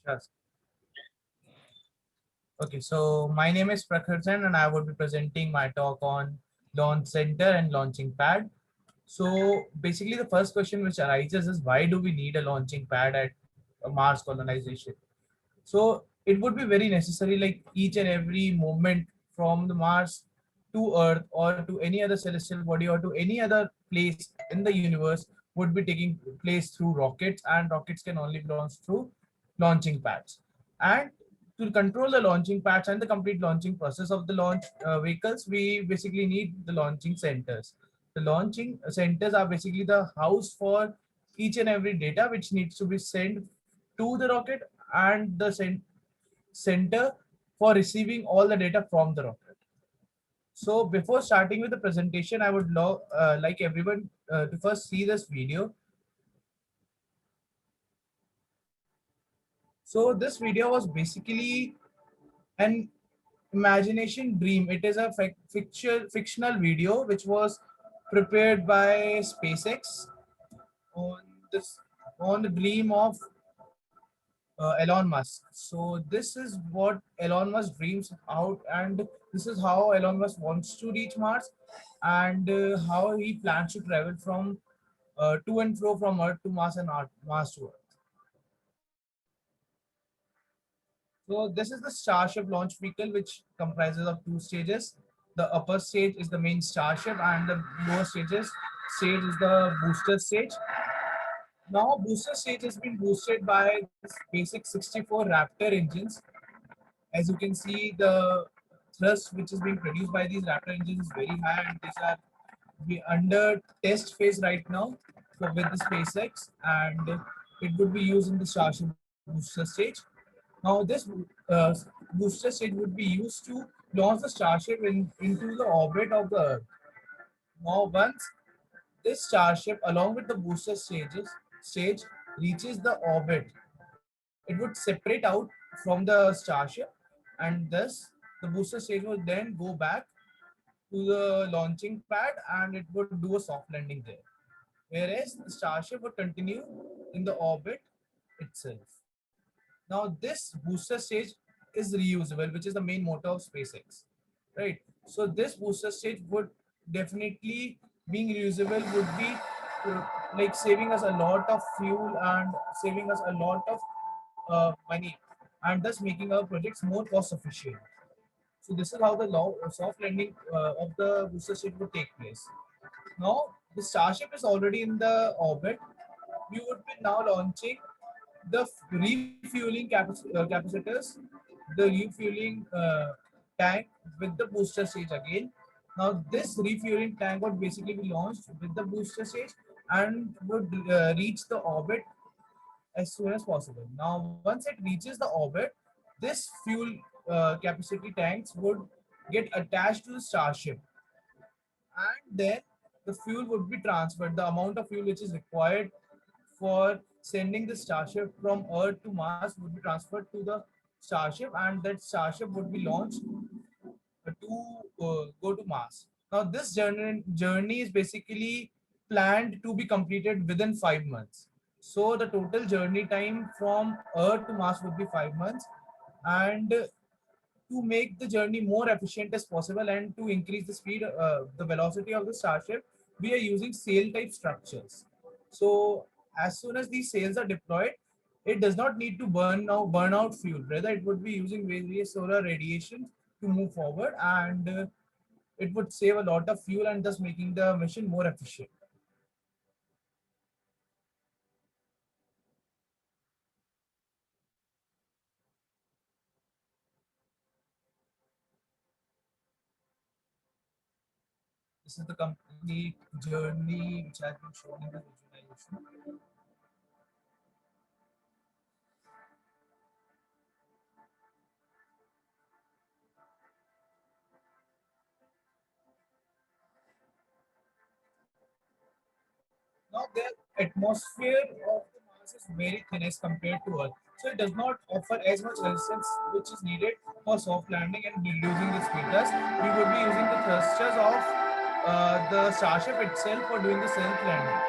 Yes. Okay, so my name is Prakhar Jain and I would be presenting my talk on launch center and launching pad. So basically the first question which arises is why do we need a launching pad at Mars colonization? So it would be very necessary, like each and every movement from the Mars to Earth or to any other celestial body or to any other place in the universe would be taking place through rockets, and rockets can only be launched through launching pads. And to control the launching pads and the complete launching process of the launch vehicles, we basically need the launching centers. The launching centers are basically the house for each and every data which needs to be sent to the rocket, and the center for receiving all the data from the rocket. So before starting with the presentation, I would like everyone to first see this video. So this video was basically an imagination dream. It is a fictional video which was prepared by SpaceX on this on the dream of Elon Musk. So this is what Elon Musk dreams out, and this is how Elon Musk wants to reach Mars, and how he plans to travel from to and fro from Earth to Mars and Mars to Earth. So this is the Starship launch vehicle, which comprises of two stages. The upper stage is the main Starship, and the lower stage is the booster stage. Now, booster stage has been boosted by this basic 64 Raptor engines. As you can see, the thrust which is being produced by these Raptor engines is very high, and these are under test phase right now with the SpaceX, and it would be used in the Starship booster stage. Now, this booster stage would be used to launch the Starship into the orbit of the Earth. Now, once this Starship, along with the booster stage, reaches the orbit, it would separate out from the Starship, and thus the booster stage would then go back to the launching pad, and it would do a soft landing there. Whereas the Starship would continue in the orbit itself. Now, this booster stage is reusable, which is the main motto of SpaceX, right? So, this booster stage would definitely being reusable would be like saving us a lot of fuel and saving us a lot of money, and thus making our projects more cost efficient. So this is how the soft landing of the booster stage would take place. Now the Starship is already in the orbit. We would be now launching the refueling capacitors, the refueling tank with the booster stage again. Now this refueling tank would basically be launched with the booster stage and would reach the orbit as soon as possible. Now, once it reaches the orbit, this fuel capacity tanks would get attached to the Starship, and then the fuel would be transferred. The amount of fuel which is required for sending the Starship from Earth to Mars would be transferred to the Starship, and that Starship would be launched to go to Mars. Now, this journey is basically planned to be completed within 5 months. So, the total journey time from Earth to Mars would be 5 months, and to make the journey more efficient as possible and to increase the speed, the velocity of the Starship, we are using sail type structures. So, as soon as these sails are deployed, it does not need to burn out fuel. Rather, it would be using various solar radiation to move forward, and it would save a lot of fuel and thus making the mission more efficient. This is the complete journey which has been shown in the visualization. Now, the atmosphere of the Mars is very thin as compared to Earth, so it does not offer as much resistance which is needed for soft landing and reducing the speed. Thus, we would be using the thrusters of the Starship itself for doing the self landing,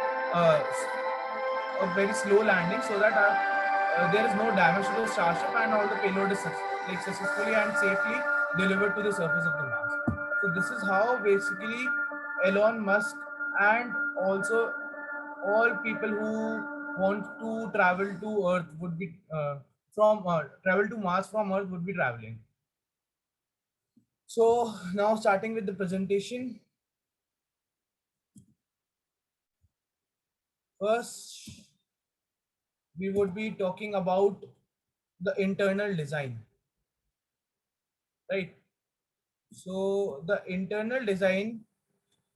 a very slow landing, so that there is no damage to the Starship, and all the payload is like successfully and safely delivered to the surface of the Mars. So this is how basically Elon Musk and also all people who want to travel to Earth would be from travel to Mars from Earth would be traveling. So now starting with the presentation, first we would be talking about the internal design, right? So the internal design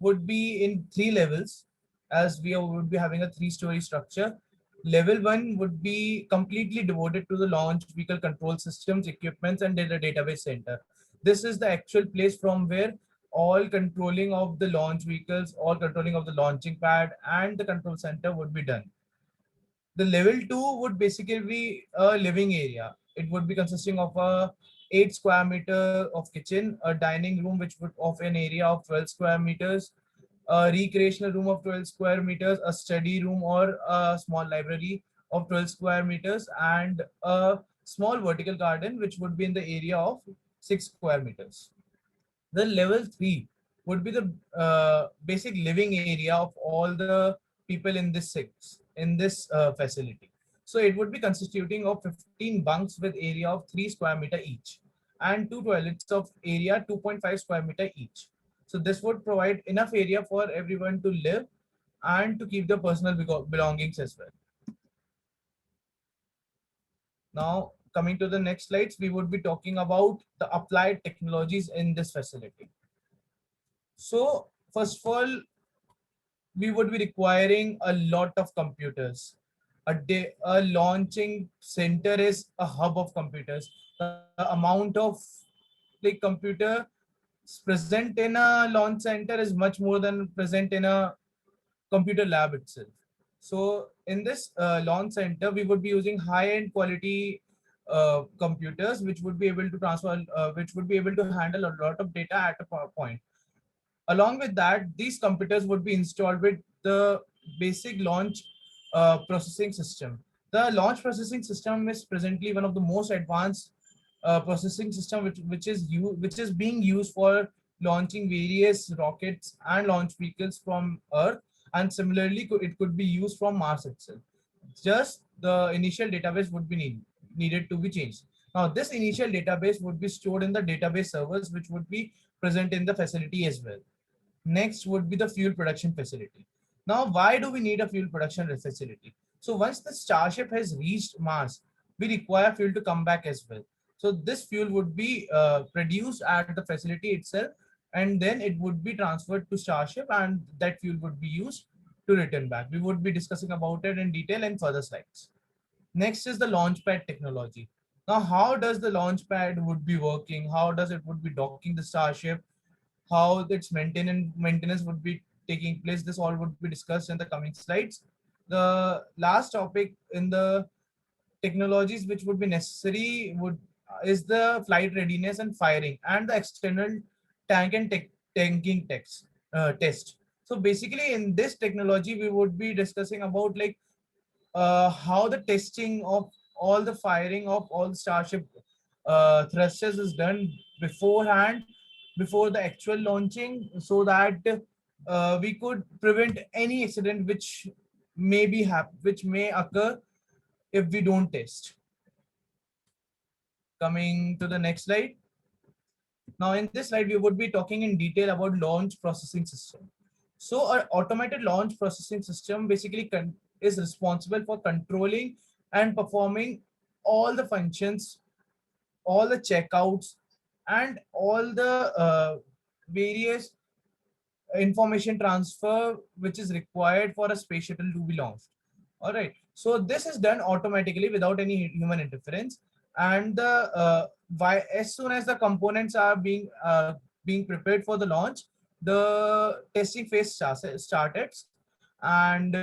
would be in three levels, as would be having a three-story structure. Level one would be completely devoted to the launch vehicle control systems, equipments, and data database center. This is the actual place from where all controlling of the launch vehicles, all controlling of the launching pad, and the control center would be done. The level two would basically be a living area. It would be consisting of a 8 square meter of kitchen, a dining room which would of an area of 12 square meters, a recreational room of 12 square meters, a study room or a small library of 12 square meters, and a small vertical garden which would be in the area of 6 square meters. The level three would be the basic living area of all the people in this facility. So it would be constituting of 15 bunks with area of 3 square meter each, and two toilets of area 2.5 square meter each. So this would provide enough area for everyone to live and to keep the personal belongings as well. Now, coming to the next slides, we would be talking about the applied technologies in this facility. So, first of all, we would be requiring a lot of computers. A launching center is a hub of computers. The amount of like computer present in a launch center is much more than present in a computer lab itself. So in this launch center, we would be using high-end quality computers, which would be able to transfer, which would be able to handle a lot of data at a point. Along with that, these computers would be installed with the basic launch processing system. The launch processing system is presently one of the most advanced processing system which is being used for launching various rockets and launch vehicles from Earth, and similarly it could be used from Mars itself. Just the initial database would be needed to be changed. Now this initial database would be stored in the database servers, which would be present in the facility as well. Next would be the fuel production facility. Now, why do we need a fuel production facility? So once the Starship has reached Mars, we require fuel to come back as well. So this fuel would be produced at the facility itself, and then it would be transferred to Starship, and that fuel would be used to return back. We would be discussing about it in detail in further slides. Next is the launchpad technology. Now, how does the launchpad would be working? How does it would be docking the Starship? How its maintenance would be taking place? This all would be discussed in the coming slides. The last topic in the technologies which would be necessary would is the flight readiness and firing and the external tank and tanking test. So basically in this technology we would be discussing about like how the testing of all the firing of all the Starship thrusters is done beforehand, before the actual launching, so that we could prevent any accident which may occur if we don't test. Coming to the next slide. Now in this slide we would be talking in detail about launch processing system. So our automated launch processing system basically is responsible for controlling and performing all the functions, all the checkouts, and all the various information transfer which is required for a space shuttle to be launched. All right. So this is done automatically without any human interference. And as soon as the components are being prepared for the launch, the testing phase started, and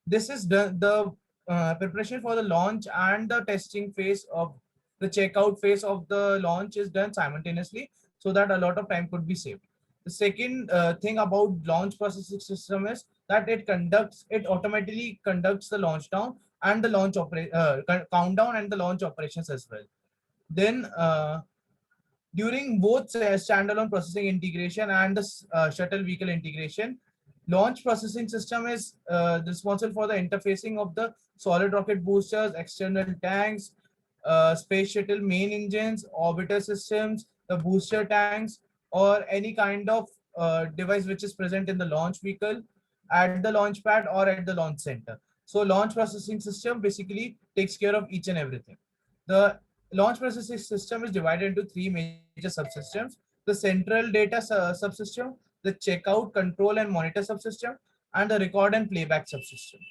this is the preparation for the launch and the testing phase of the checkout phase of the launch is done simultaneously, so that a lot of time could be saved. The second thing about launch processing system is that it automatically conducts the launch down and the countdown and the launch operations as well. Then during both standalone processing integration and the shuttle vehicle integration, launch processing system is responsible for the interfacing of the solid rocket boosters, external tanks, space shuttle main engines, orbiter systems, the booster tanks, or any kind of device which is present in the launch vehicle at the launch pad or at the launch center. So launch processing system basically takes care of each and everything. The launch processing system is divided into three major subsystems: the central data subsystem, the checkout, control, and monitor subsystem, and the record and playback subsystem.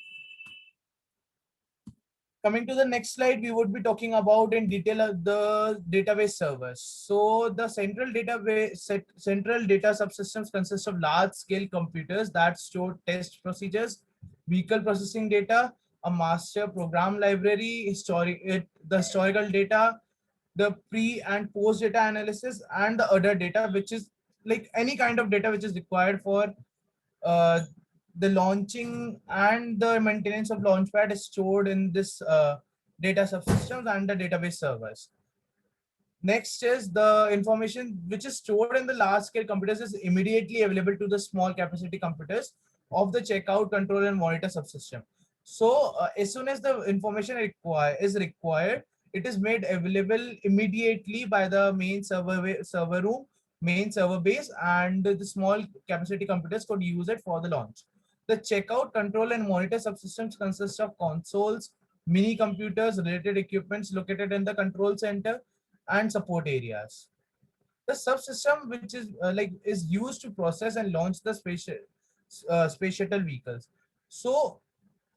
Coming to the next slide, we would be talking about in detail the database servers. So the central data subsystems consist of large scale computers that store test procedures, vehicle processing data, a master program library, the historical data, the pre and post data analysis, and the other data, which is like any kind of data which is required for uh, the launching and the maintenance of launchpad is stored in this data subsystems and the database servers. Next is the information which is stored in the large scale computers is immediately available to the small capacity computers of the checkout, control, and monitor subsystem. So as soon as the information is required, it is made available immediately by the main server room, main server base, and the small capacity computers could use it for the launch. The checkout, control, and monitor subsystems consist of consoles, mini computers, related equipments located in the control center, and support areas. The subsystem, which is used to process and launch the space shuttle vehicles. So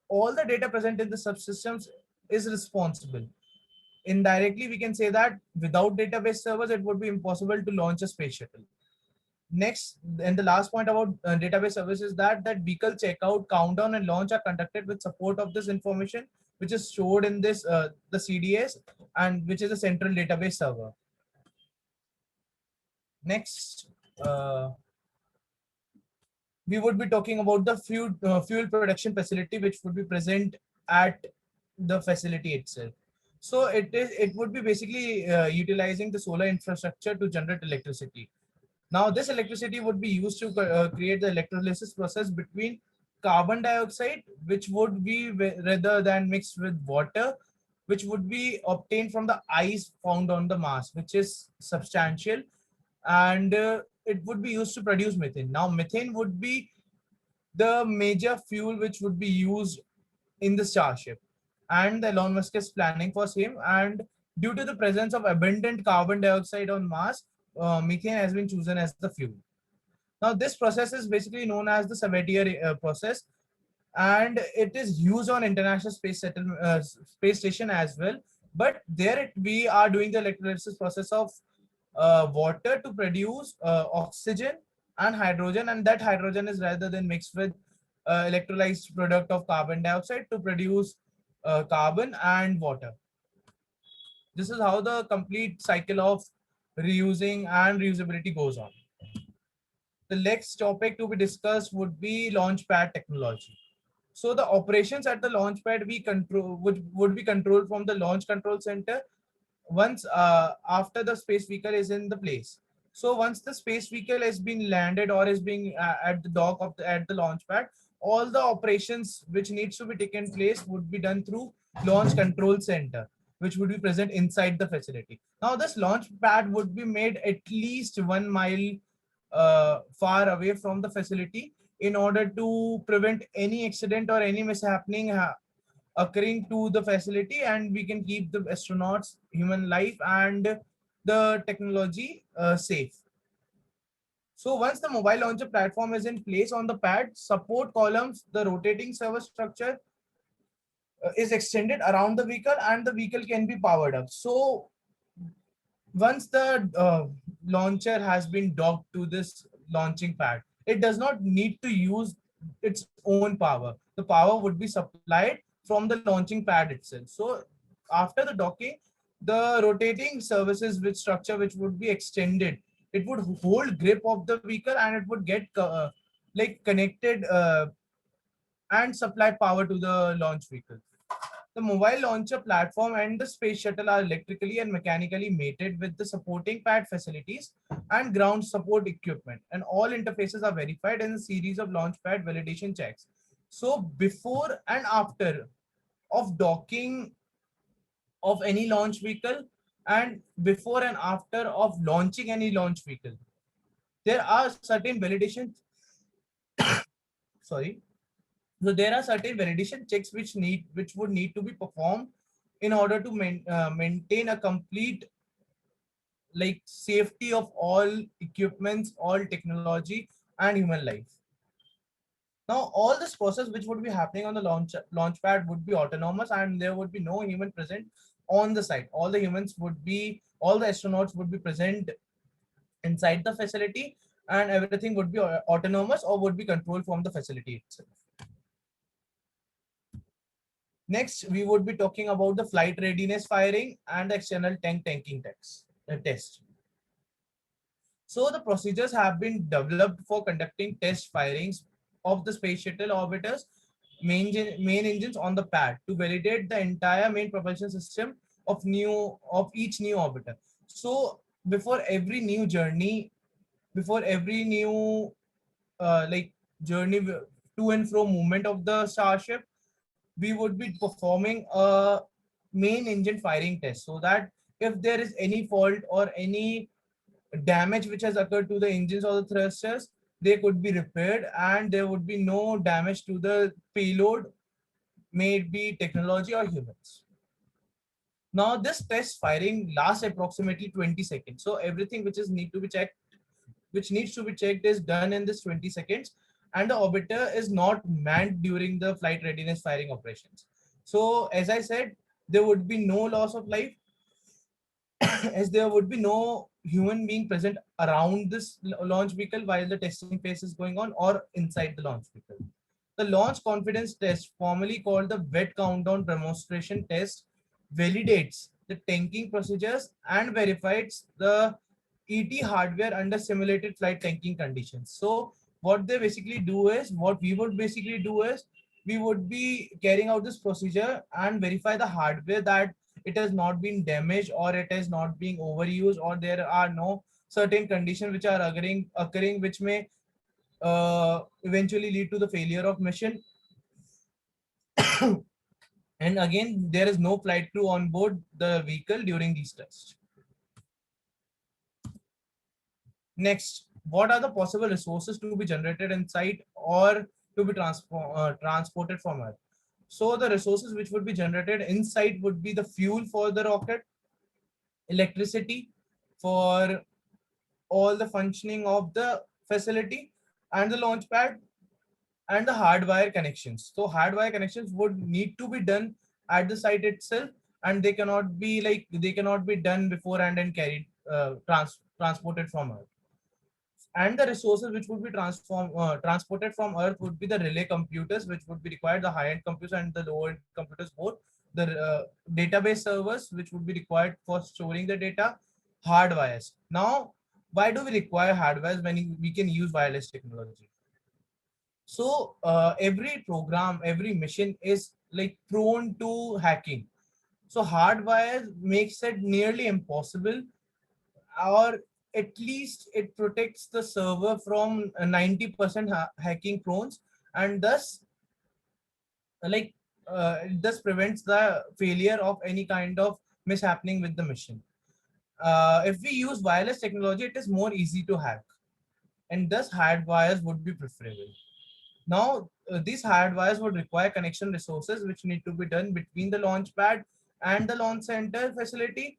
all the data present in the subsystems is responsible. Indirectly, we can say that without database servers, it would be impossible to launch a space shuttle. Next, and the last point about database services is that vehicle checkout, countdown, and launch are conducted with support of this information, which is stored in this the CDS, and which is a central database server. Next, we would be talking about the fuel production facility, which would be present at the facility itself. So it would be basically utilizing the solar infrastructure to generate electricity. Now, this electricity would be used to create the electrolysis process between carbon dioxide, which would be rather than mixed with water, which would be obtained from the ice found on the Mars, which is substantial, and it would be used to produce methane. Now, methane would be the major fuel which would be used in the Starship, and Elon Musk is planning for same. And due to the presence of abundant carbon dioxide on Mars, methane has been chosen as the fuel. Now, this process is basically known as the Savartier process, and it is used on International Space Station as well. But there, we are doing the electrolysis process of water to produce oxygen and hydrogen, and that hydrogen is rather than mixed with electrolyzed product of carbon dioxide to produce carbon and water. This is how the complete cycle of reusing and reusability goes on. The next topic to be discussed would be launchpad technology. So the operations at the launchpad would be controlled from the launch control center once after the space vehicle is in the place. So once the space vehicle has been landed or is being at the dock of at the launch pad, all the operations which needs to be taken place would be done through launch control center, which would be present inside the facility. Now this launch pad would be made at least 1 mile far away from the facility in order to prevent any accident or any mishappening occurring to the facility, and we can keep the astronauts human life and the technology safe. So once the mobile launcher platform is in place on the pad, support columns, the rotating server structure is extended around the vehicle, and the vehicle can be powered up. So once the launcher has been docked to this launching pad, it does not need to use its own power. The power would be supplied from the launching pad itself. So after the docking, the rotating services with structure which would be extended, it would hold grip of the vehicle, and it would get like connected and supply power to the launch vehicle. The mobile launcher platform and the space shuttle are electrically and mechanically mated with the supporting pad facilities and ground support equipment, and all interfaces are verified in a series of launch pad validation checks. So before and after of docking of any launch vehicle, and before and after of launching any launch vehicle, there are certain validation, sorry, so there are certain validation checks which would need to be performed in order to maintain a complete like safety of all equipments, all technology, and human life. Now, all this process which would be happening on the launch pad would be autonomous, and there would be no human present on the site. All the astronauts would be present inside the facility, and everything would be autonomous or would be controlled from the facility itself. Next, we would be talking about the flight readiness firing and the external tanking test. So the procedures have been developed for conducting test firings of the space shuttle orbiters main engines on the pad to validate the entire main propulsion system of each new orbiter. So before every new journey, before every new like journey to and fro movement of the Starship, we would be performing a main engine firing test, so that if there is any fault or any damage which has occurred to the engines or the thrusters, they could be repaired and there would be no damage to the payload, may it be technology or humans. Now this test firing lasts approximately 20 seconds. So everything which needs to be checked is done in this 20 seconds, and the orbiter is not manned during the flight readiness firing operations. So as I said, there would be no loss of life as there would be no human being present around this launch vehicle while the testing phase is going on or inside the launch vehicle. The launch confidence test, formerly called the wet countdown demonstration test, validates the tanking procedures and verifies the ET hardware under simulated flight tanking conditions. So what we would basically do is we would be carrying out this procedure and verify the hardware that it has not been damaged or it is not being overused, or there are no certain conditions which are occurring which may eventually lead to the failure of mission. And again, there is no flight crew on board the vehicle during these tests. Next, what are the possible resources to be generated inside or to be transported from Earth? So the resources which would be generated inside would be the fuel for the rocket, electricity for all the functioning of the facility and the launch pad, and the hardwire connections. So hardwire connections would need to be done at the site itself, and they cannot be done beforehand and carried transported from Earth. And the resources which would be transported from Earth would be the relay computers, which would be required, the high-end computers and the low-end computers both, the database servers which would be required for storing the data, hardwires. Now, why do we require hardwires when we can use wireless technology? So every program, every mission is like prone to hacking. So hardwire makes it nearly impossible, or at least it protects the server from 90% hacking prones, and thus like it thus prevents the failure of any kind of mishappening with the mission. If we use wireless technology, it is more easy to hack, and thus hardwires would be preferable. Now, these hardwires would require connection resources which need to be done between the launch pad and the launch center facility,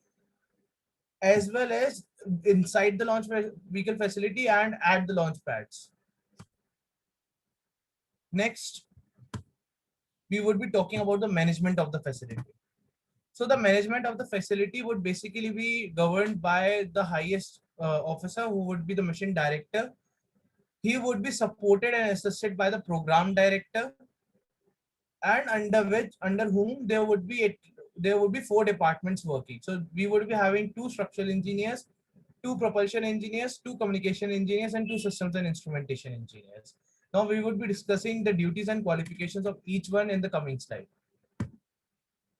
as well as inside the vehicle facility and at the launch pads. Next, we would be talking about the management of the facility. So the management of the facility would basically be governed by the highest officer, who would be the mission director. He would be supported and assisted by the program director, and under whom there would be four departments working. So we would be having two structural engineers, two propulsion engineers, two communication engineers, and two systems and instrumentation engineers. Now we would be discussing the duties and qualifications of each one in the coming slide.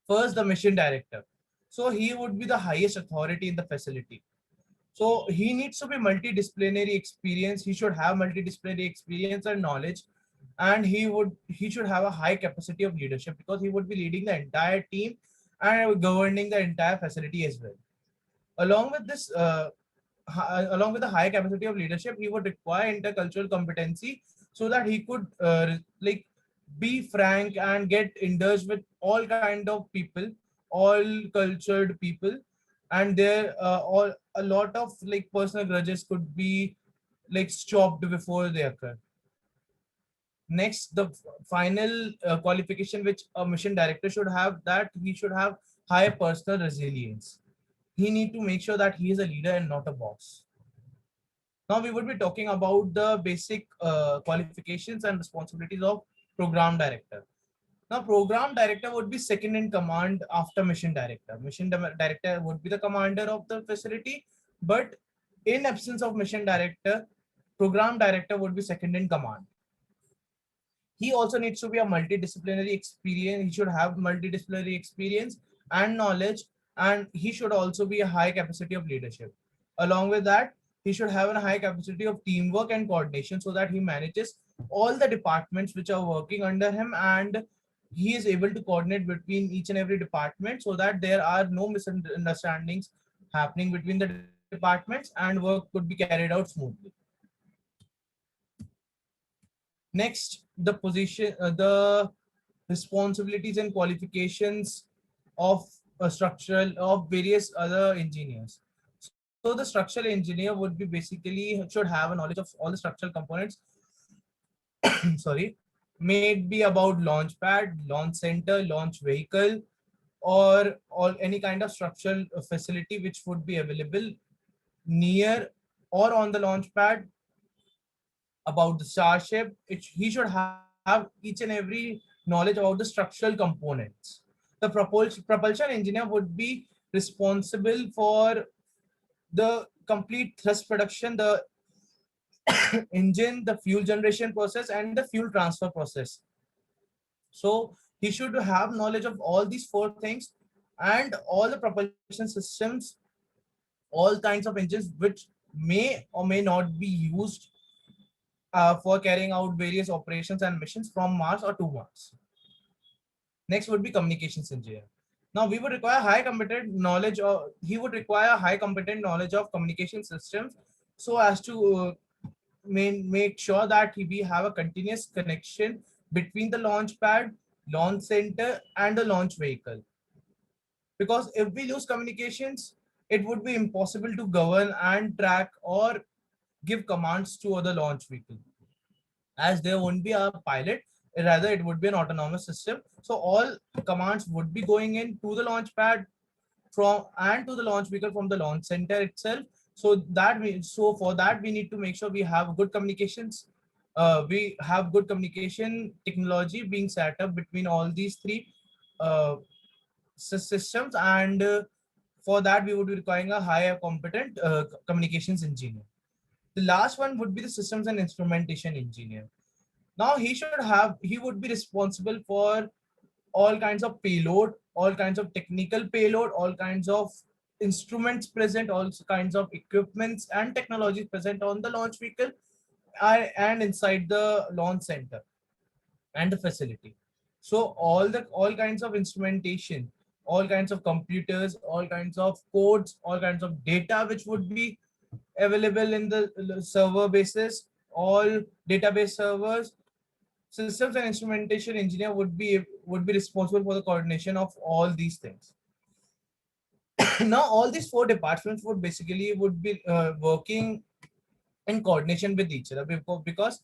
First, the mission director. So he would be the highest authority in the facility. So he needs to be multidisciplinary experience. He should have multidisciplinary experience and knowledge, and he should have a high capacity of leadership because he would be leading the entire team and governing the entire facility as well. Along with this, along with the high capacity of leadership, he would require intercultural competency so that he could like be frank and get indulged with all kind of people, all cultured people, and there all a lot of like personal grudges could be like stopped before they occur. Next, the final qualification which a mission director should have, that he should have high personal resilience. He need to make sure that he is a leader and not a boss. Now we would be talking about the basic qualifications and responsibilities of program director. Now program director would be second in command after mission director. Director would be the commander of the facility, but in absence of mission director, program director would be second in command. He also needs to be a multidisciplinary experience. He should have multidisciplinary experience and knowledge, and he should also be a high capacity of leadership. Along with that, he should have a high capacity of teamwork and coordination so that he manages all the departments which are working under him, and he is able to coordinate between each and every department so that there are no misunderstandings happening between the departments and work could be carried out smoothly. Next, the responsibilities and qualifications of a structural of various other engineers. So the structural engineer would be basically should have a knowledge of all the structural components. Sorry, may it be about launch pad, launch center, launch vehicle, or any kind of structural facility which would be available near or on the launch pad. About the Starship, he should have each and every knowledge about the structural components. The propulsion engineer would be responsible for the complete thrust production, the engine, the fuel generation process, and the fuel transfer process. So he should have knowledge of all these four things and all the propulsion systems, all kinds of engines which may or may not be used for carrying out various operations and missions from Mars or to Mars. Next would be communications engineer. Now we would require high competent knowledge, or he would require high competent knowledge of communication systems so as to make sure that we have a continuous connection between the launch pad, launch center, and the launch vehicle. Because if we lose communications, it would be impossible to govern and track or give commands to other launch vehicle, as there won't be a pilot, rather it would be an autonomous system. So all commands would be going in to the launch pad from and to the launch vehicle from the launch center itself. So for that we need to make sure we have good communications. We have good communication technology being set up between all these three uh, systems, and for that we would be requiring a higher competent communications engineer. The last one would be the systems and instrumentation engineer. Now he would be responsible for all kinds of payload, all kinds of technical payload, all kinds of instruments present, all kinds of equipments and technologies present on the launch vehicle and inside the launch center and the facility. So all kinds of instrumentation, all kinds of computers, all kinds of codes, all kinds of data which would be available in the server basis, all database servers, systems and instrumentation engineer would be responsible for the coordination of all these things. Now all these four departments would be working in coordination with each other, because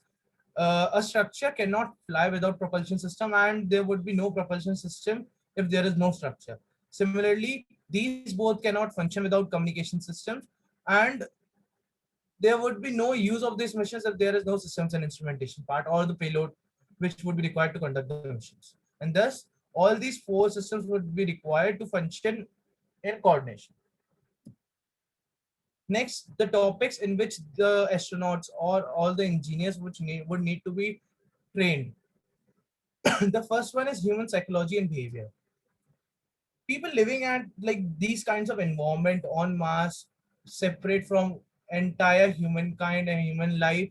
a structure cannot fly without propulsion system, and there would be no propulsion system if there is no structure. Similarly, these both cannot function without communication systems, and there would be no use of these missions if there is no systems and instrumentation part or the payload which would be required to conduct the missions. And thus, all these four systems would be required to function in coordination. Next, the topics in which the astronauts or all the engineers would need to be trained. The first one is human psychology and behavior. people living at like these kinds of environment on Mars, separate from entire humankind and human life,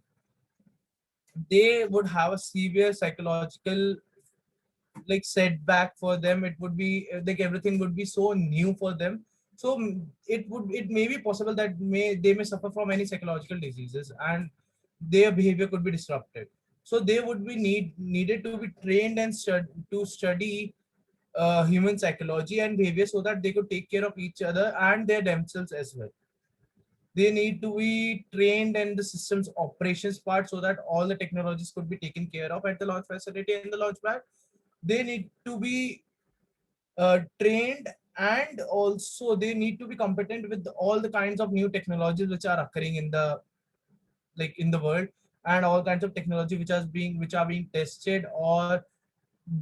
they would have a severe psychological like setback for them. It would be like everything would be so new for them. So it may be possible that they may suffer from any psychological diseases, and their behavior could be disrupted. So they would be needed to be trained and to study human psychology and behavior, so that they could take care of each other and their themselves as well. They need to be trained in the systems operations part, so that all the technologies could be taken care of at the launch facility and the launch pad. They need to be trained, and also they need to be competent with all the kinds of new technologies which are occurring in the in the world, and all kinds of technology which are being tested or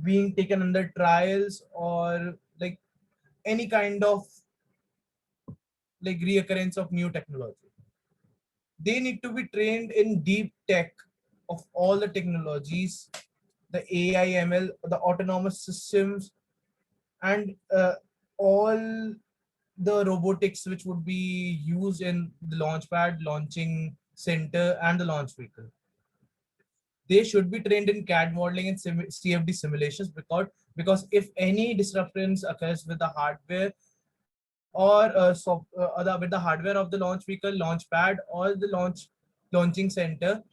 being taken under trials, or like any kind of like reoccurrence of new technology. They need to be trained in deep tech of all the technologies, the AI, ML, the autonomous systems, and all the robotics which would be used in the launch pad, launching center, and the launch vehicle. They should be trained in CAD modeling and CFD simulations, because if any disruptions occurs with the hardware or with the hardware of the launch vehicle, launch pad, or the launching center,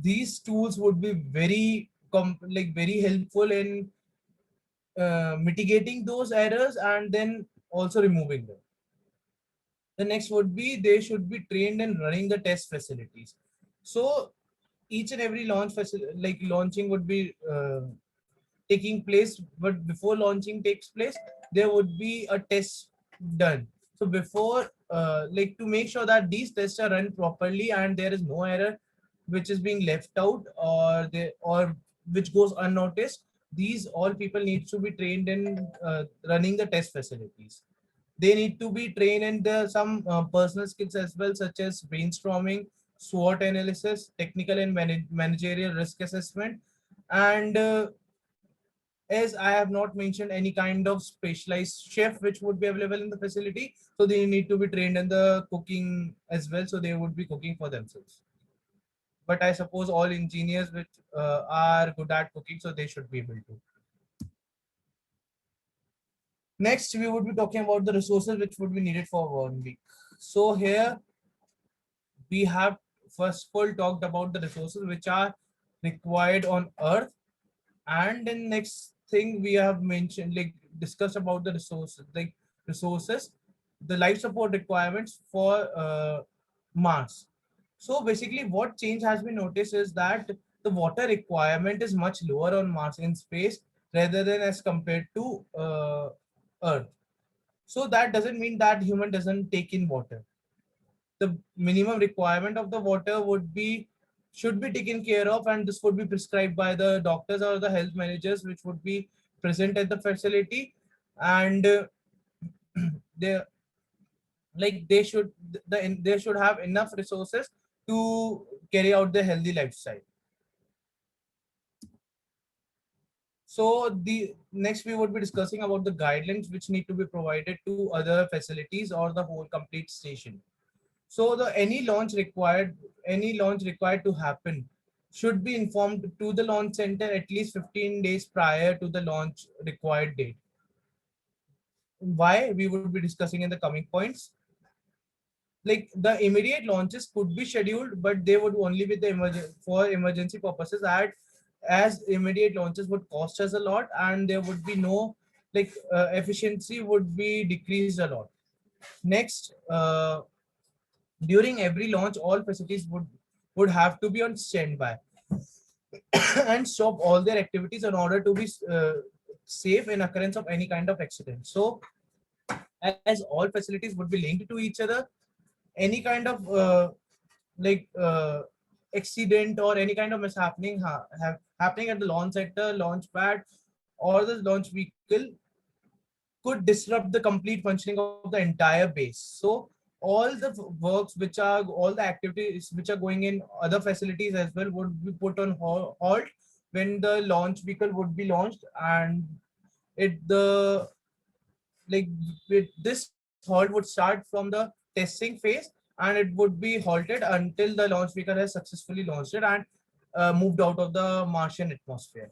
these tools would be very helpful in mitigating those errors and then also removing them. The next would be they should be trained in running the test facilities. So each and every launch facility, like launching would be taking place, but before launching takes place, there would be a test done. So before to make sure that these tests are run properly and there is no error which is being left out, or which goes unnoticed, these all people need to be trained in running the test facilities. They need to be trained in some personal skills as well, such as brainstorming, SWOT analysis, technical and managerial risk assessment, and as I have not mentioned any kind of specialized chef which would be available in the facility, so they need to be trained in the cooking as well. So they would be cooking for themselves. But I suppose all engineers which are good at cooking, so they should be able to. Next, we would be talking about the resources which would be needed for 1 week. So here we have first of all talked about the resources which are required on Earth, and then next thing we have mentioned, like discussed about the resources, the life support requirements for Mars. So basically what change has been noticed is that the water requirement is much lower on Mars in space rather than as compared to Earth. So that doesn't mean that human doesn't take in water. The minimum requirement of the water should be taken care of, and this would be prescribed by the doctors or the health managers which would be present at the facility. And they they should have enough resources to carry out their healthy lifestyle. So the next we would be discussing about the guidelines which need to be provided to other facilities or the whole complete station. So the any launch required to happen should be informed to the launch center at least 15 days prior to the launch required date. Why? We would be discussing in the coming points. Like the immediate launches could be scheduled, but they would only be for emergency purposes. As immediate launches would cost us a lot, and there would be no efficiency would be decreased a lot. Next, during every launch, all facilities would have to be on standby and stop all their activities in order to be safe in occurrence of any kind of accident. So, as all facilities would be linked to each other, any kind of like uh, accident or any kind of mishappening happening at the launch center, launch pad, or the launch vehicle could disrupt the complete functioning of the entire base. So all the works all the activities which are going in other facilities as well would be put on halt when the launch vehicle would be launched, and it the like this halt would start from the testing phase, and it would be halted until the launch vehicle has successfully launched it and moved out of the Martian atmosphere.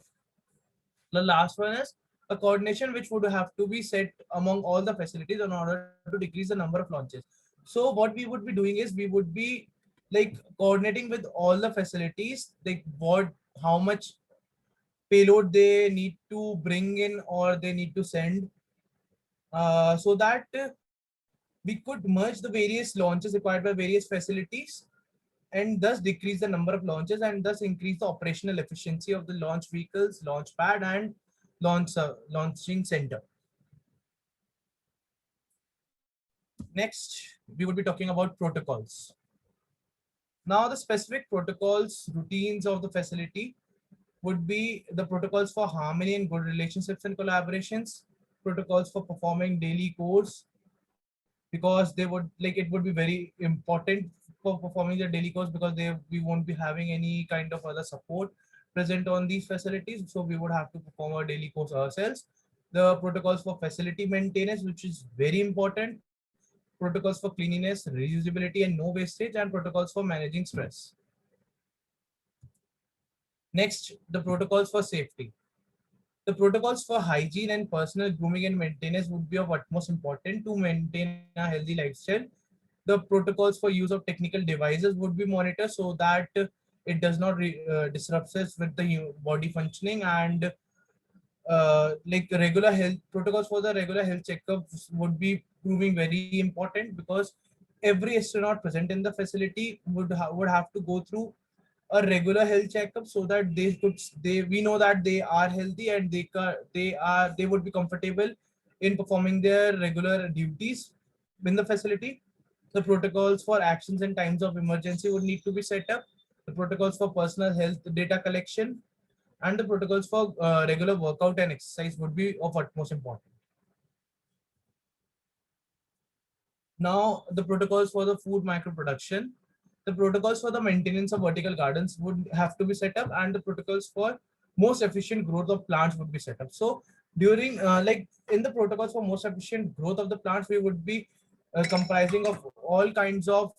The last one is a coordination which would have to be set among all the facilities in order to decrease the number of launches. So what we would be doing is we would be like coordinating with all the facilities, like what, how much payload they need to bring in or they need to send, so that we could merge the various launches required by various facilities and thus decrease the number of launches and thus increase the operational efficiency of the launch vehicles, launch pad, and launching center. Next, we would be talking about protocols. Now, the specific protocols, routines of the facility would be the protocols for harmony and good relationships and collaborations, protocols for performing daily course, because they would like it would be very important for performing the daily course, because we won't be having any kind of other support present on these facilities, so we would have to perform our daily course ourselves. The protocols for facility maintenance, which is very important, protocols for cleanliness, reusability, and no wastage, and protocols for managing stress. Next, the protocols for safety. The protocols for hygiene and personal grooming and maintenance would be of utmost importance to maintain a healthy lifestyle. The protocols for use of technical devices would be monitored so that it does not disrupt us with the body functioning, and like regular health protocols for the regular health checkups would be proving very important, because every astronaut present in the facility would have to go through a regular health checkup so that they we know that they are healthy and they would be comfortable in performing their regular duties in the facility. The protocols for actions and times of emergency would need to be set up. The protocols for personal health data collection and the protocols for regular workout and exercise would be of utmost importance. Now, the protocols for the food micro production, the protocols for the maintenance of vertical gardens would have to be set up, and the protocols for most efficient growth of plants would be set up. So, during like in the protocols for most efficient growth of the plants, we would be comprising of all kinds of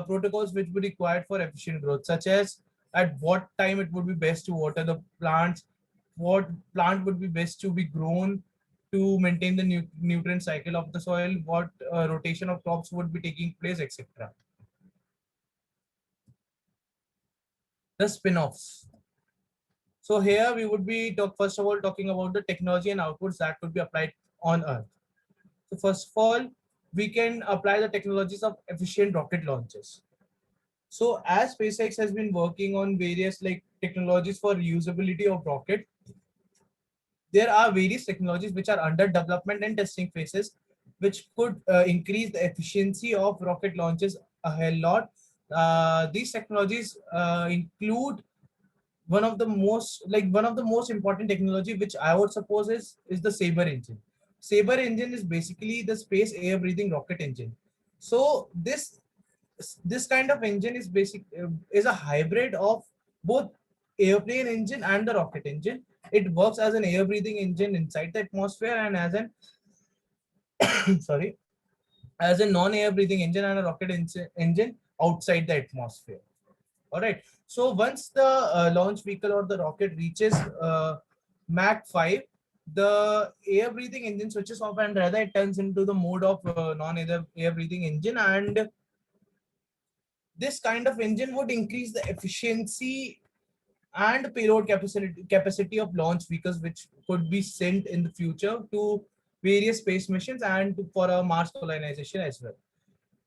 protocols which would be required for efficient growth, such as at what time it would be best to water the plants, what plant would be best to be grown to maintain the nutrient cycle of the soil, what rotation of crops would be taking place, etc. The spin-offs. So here we would be first of all talking about the technology and outputs that could be applied on Earth. So first of all, we can apply the technologies of efficient rocket launches. So as SpaceX has been working on various like technologies for reusability of rocket, there are various technologies which are under development and testing phases, which could increase the efficiency of rocket launches a hell lot. These technologies include one of the most important technology, which I would suppose is the Saber engine. Saber engine is basically the space air breathing rocket engine. So this kind of engine is is a hybrid of both airplane engine and the rocket engine. It works as an air breathing engine inside the atmosphere and as an sorry, as a non air breathing engine and a rocket engine outside the atmosphere. All right. So once the launch vehicle or the rocket reaches Mach 5, the air breathing engine switches off and rather it turns into the mode of non air breathing engine, and this kind of engine would increase the efficiency and payload capacity of launch vehicles, which could be sent in the future to various space missions and for a Mars colonization as well.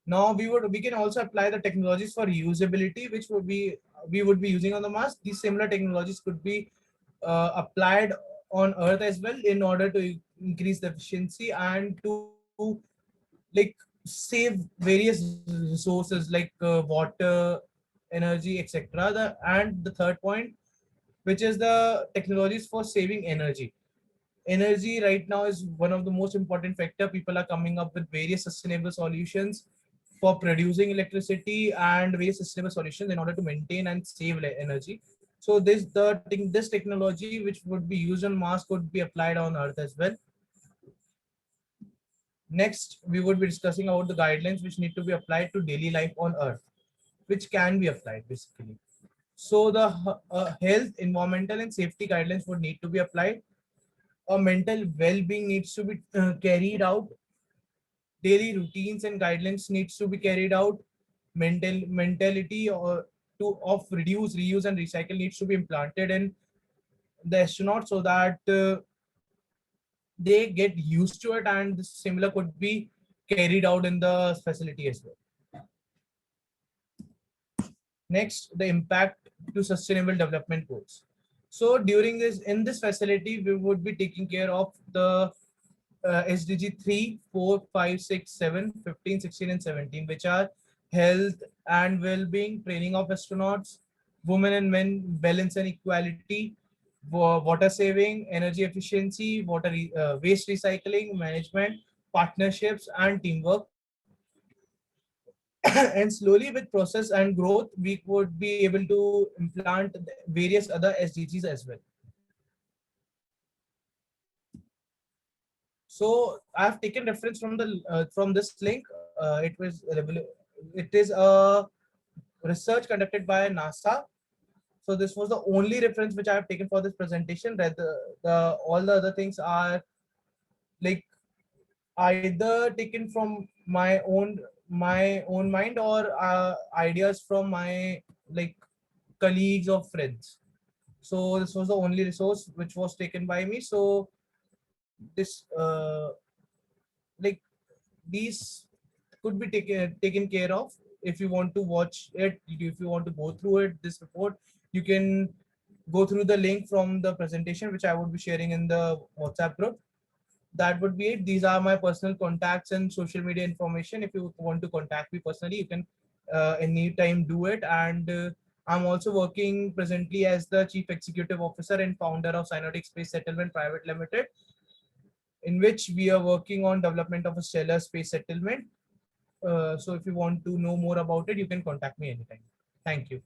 Now we can also apply the technologies for reusability, which would be we would be using on the Mars. These similar technologies could be applied on Earth as well in order to increase the efficiency and to like save various resources like water, energy, etc. And the third point, which is the technologies for saving energy. Energy right now is one of the most important factor. People are coming up with various sustainable solutions for producing electricity and various sustainable solutions in order to maintain and save energy. So this technology which would be used on Mars could be applied on Earth as well. Next, we would be discussing about the guidelines which need to be applied to daily life on Earth, which can be applied basically. So the health, environmental, and safety guidelines would need to be applied. A mental well-being needs to be carried out. Daily routines and guidelines needs to be carried out. Mentality or to of reduce, reuse, and recycle needs to be implanted in the astronauts so that they get used to it, and this similar could be carried out in the facility as well. Next, the impact to sustainable development goals. So during this, in this facility, we would be taking care of the SDG 3, 4, 5, 6, 7, 15, 16, and 17, which are health and well-being, training of astronauts, women and men balance and equality, water saving, energy efficiency, waste recycling, management, partnerships, and teamwork. And slowly with process and growth, we would be able to implant various other SDGs as well. So I've taken reference from this link. It is a research conducted by NASA. So this was the only reference which I have taken for this presentation. The all the other things are like either taken from my own mind, or ideas from my like colleagues or friends. So this was the only resource which was taken by me. So this like these could be taken care of. If you want to watch it, if you want to go through it, this report, you can go through the link from the presentation which I would be sharing in the WhatsApp group. That would be it. These are my personal contacts and social media information. If you want to contact me personally, you can anytime do it. And I'm also working presently as the chief executive officer and founder of Cyanotic Space Settlement Private Limited, in which we are working on development of a stellar space settlement. So if you want to know more about it, you can contact me anytime. Thank you.